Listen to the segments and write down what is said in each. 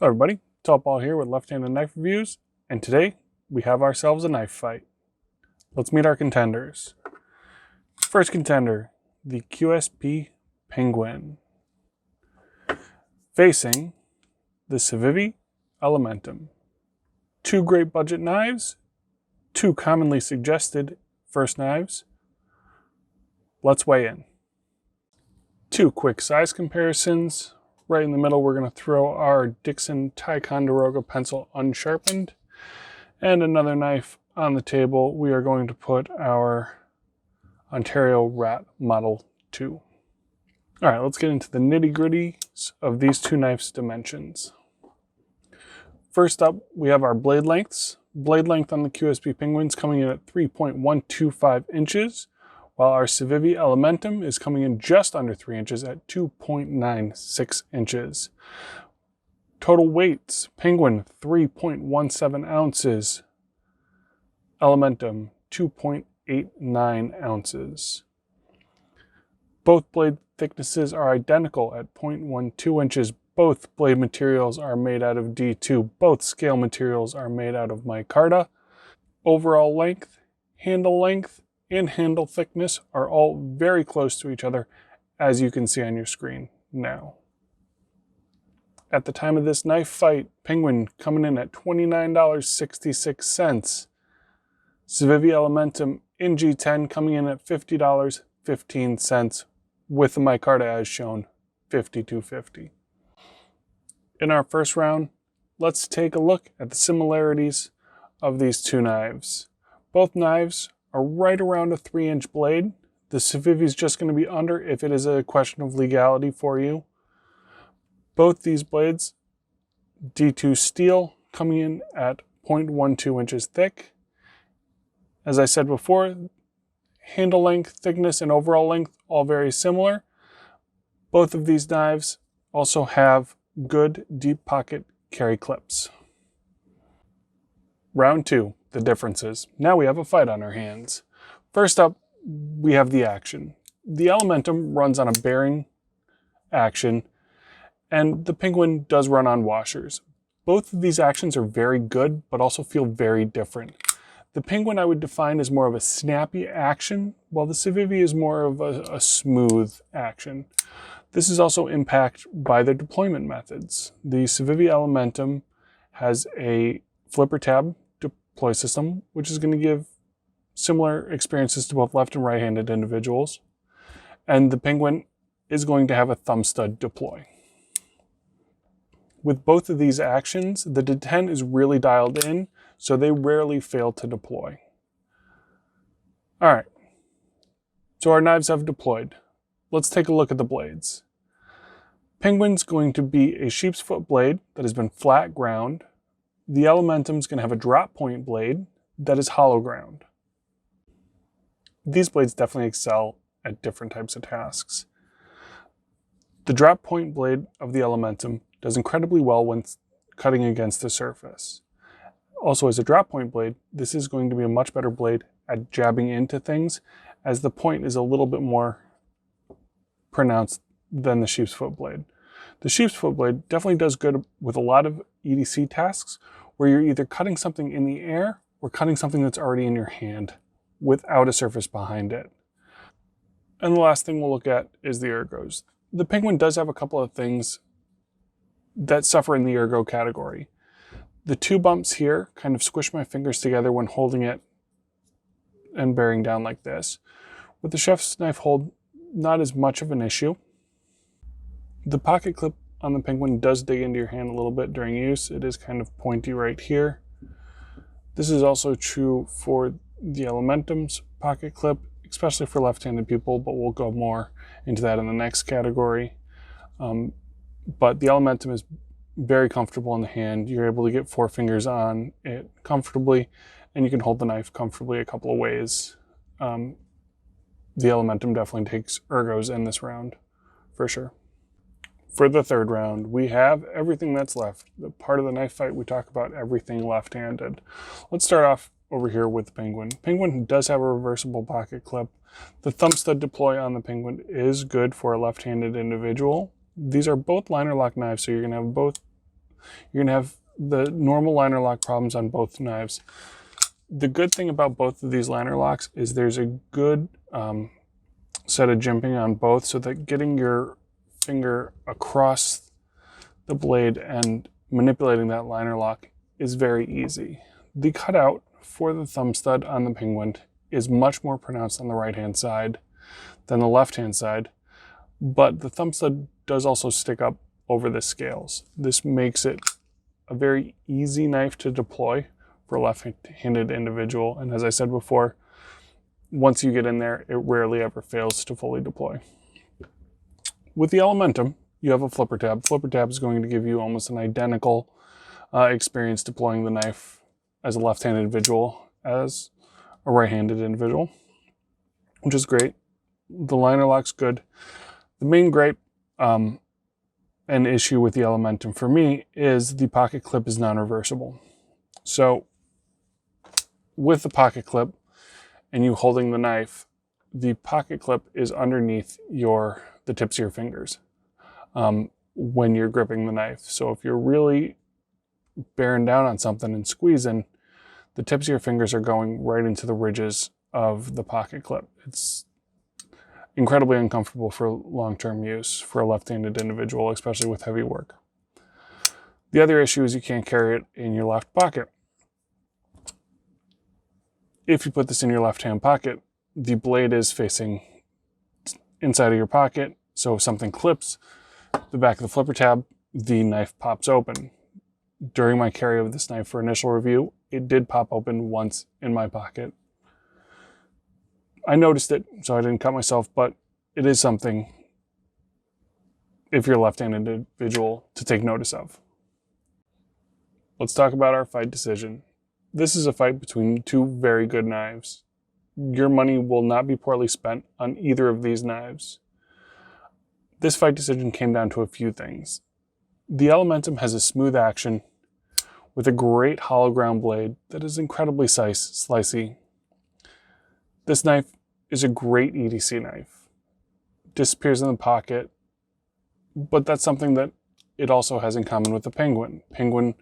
Hello everybody, Top Ball here with left-handed knife reviews, and today we have ourselves a knife fight. Let's meet our contenders. First contender, the QSP Penguin, facing the Civivi Elementum. Two great budget knives, two commonly suggested first knives. Let's weigh in. Two quick size comparisons. Right in the middle, we're going to throw our Dixon Ticonderoga pencil unsharpened. And another knife on the table, we are going to put our Ontario Rat Model 2. All right, let's get into the nitty-gritties of these two knives' dimensions. First up, we have our blade lengths. Blade length on the QSP Penguins coming in at 3.125 inches. While our Civivi Elementum is coming in just under 3 inches at 2.96 inches. Total weights, Penguin 3.17 ounces, Elementum 2.89 ounces. Both blade thicknesses are identical at 0.12 inches. Both blade materials are made out of D2. Both scale materials are made out of micarta. Overall length, and handle thickness are all very close to each other, as you can see on your screen now. At the time of this knife fight, Penguin coming in at $29.66. Civivi Elementum in G10 coming in at $50.15, with the micarta as shown, $52.50. In our first round, let's take a look at the similarities of these two knives. Both knives are right around a 3-inch blade. The Civivi is just going to be under if it is a question of legality for you. Both these blades, D2 steel, coming in at 0.12 inches thick. As I said before, handle length, thickness, and overall length all very similar. Both of these knives also have good deep pocket carry clips. Round 2. The differences. Now we have a fight on our hands. First up, we have the action. The Elementum runs on a bearing action, and the Penguin does run on washers. Both of these actions are very good, but also feel very different. The Penguin I would define as more of a snappy action, while the Civivi is more of a smooth action. This is also impacted by their deployment methods. The Civivi Elementum has a flipper tab deploy system, which is going to give similar experiences to both left and right-handed individuals. And the Penguin is going to have a thumb stud deploy. With both of these actions, the detent is really dialed in, so they rarely fail to deploy. All right, so our knives have deployed. Let's take a look at the blades. Penguin's going to be a sheep's foot blade that has been flat ground. The Elementum is going to have a drop point blade that is hollow ground. These blades definitely excel at different types of tasks. The drop point blade of the Elementum does incredibly well when cutting against the surface. Also, as a drop point blade, this is going to be a much better blade at jabbing into things, as the point is a little bit more pronounced than the sheep's foot blade. The sheep's foot blade definitely does good with a lot of EDC tasks where you're either cutting something in the air or cutting something that's already in your hand without a surface behind it. And the last thing we'll look at is the ergos. The Penguin does have a couple of things that suffer in the ergo category. The two bumps here kind of squish my fingers together when holding it and bearing down like this. With the chef's knife hold, not as much of an issue. The pocket clip on the Penguin does dig into your hand a little bit during use. It is kind of pointy right here. This is also true for the Elementum's pocket clip, especially for left-handed people, but we'll go more into that in the next category. But the Elementum is very comfortable in the hand. You're able to get 4 fingers on it comfortably, and you can hold the knife comfortably a couple of ways. The Elementum definitely takes ergos in this round, for sure. For the third round, we have everything that's left. The part of the knife fight, we talk about everything left-handed. Let's start off over here with the Penguin. Penguin does have a reversible pocket clip. The thumb stud deploy on the Penguin is good for a left-handed individual. These are both liner lock knives, so you're going to have both You're gonna have the normal liner lock problems on both knives. The good thing about both of these liner locks is there's a good set of jimping on both, so that getting your finger across the blade and manipulating that liner lock is very easy. The cutout for the thumb stud on the Penguin is much more pronounced on the right-hand side than the left-hand side, but the thumb stud does also stick up over the scales. This makes it a very easy knife to deploy for a left-handed individual, and as I said before, once you get in there, it rarely ever fails to fully deploy. With the Elementum, you have a flipper tab. Flipper tab is going to give you almost an identical experience deploying the knife as a left-handed individual as a right-handed individual, which is great. The liner lock's good. The main gripe and issue with the Elementum for me is the pocket clip is non-reversible. So with the pocket clip and you holding the knife, the pocket clip is underneath the tips of your fingers when you're gripping the knife. So if you're really bearing down on something and squeezing, the tips of your fingers are going right into the ridges of the pocket clip. It's incredibly uncomfortable for long-term use for a left-handed individual, especially with heavy work. The other issue is you can't carry it in your left pocket. If you put this in your left-hand pocket, the blade is facing inside of your pocket, so if something clips the back of the flipper tab, the knife pops open. During my carry of this knife for initial review, it did pop open once in my pocket. I noticed it, so I didn't cut myself, but it is something, if you're a left-handed individual, to take notice of. Let's talk about our fight decision. This is a fight between two very good knives. Your money will not be poorly spent on either of these knives. This fight decision came down to a few things. The Elementum has a smooth action with a great hollow ground blade that is incredibly slicey. This knife is a great EDC knife. Disappears in the pocket, but that's something that it also has in common with the Penguin. Penguin,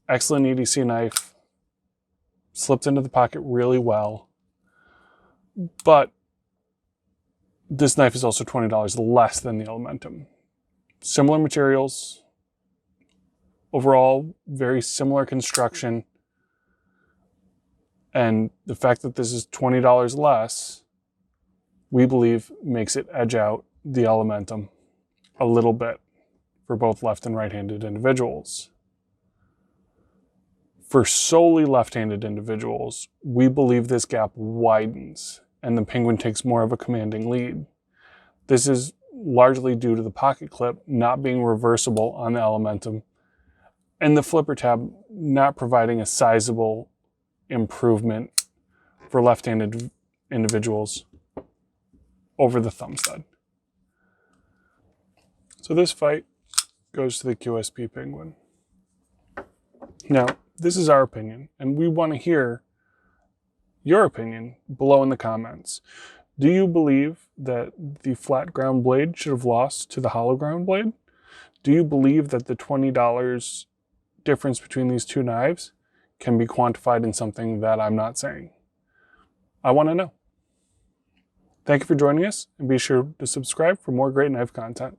excellent EDC knife, slipped into the pocket really well, but this knife is also $20 less than the Elementum. Similar materials, overall very similar construction, and the fact that this is $20 less, we believe makes it edge out the Elementum a little bit for both left and right-handed individuals. For solely left-handed individuals, we believe this gap widens and the Penguin takes more of a commanding lead. This is largely due to the pocket clip not being reversible on the Elementum and the flipper tab not providing a sizable improvement for left-handed individuals over the thumb stud. So this fight goes to the QSP Penguin. Now, this is our opinion, and we want to hear your opinion below in the comments. Do you believe that the flat ground blade should have lost to the hollow ground blade? Do you believe that the $20 difference between these two knives can be quantified in something that I'm not saying? I want to know. Thank you for joining us, and be sure to subscribe for more great knife content.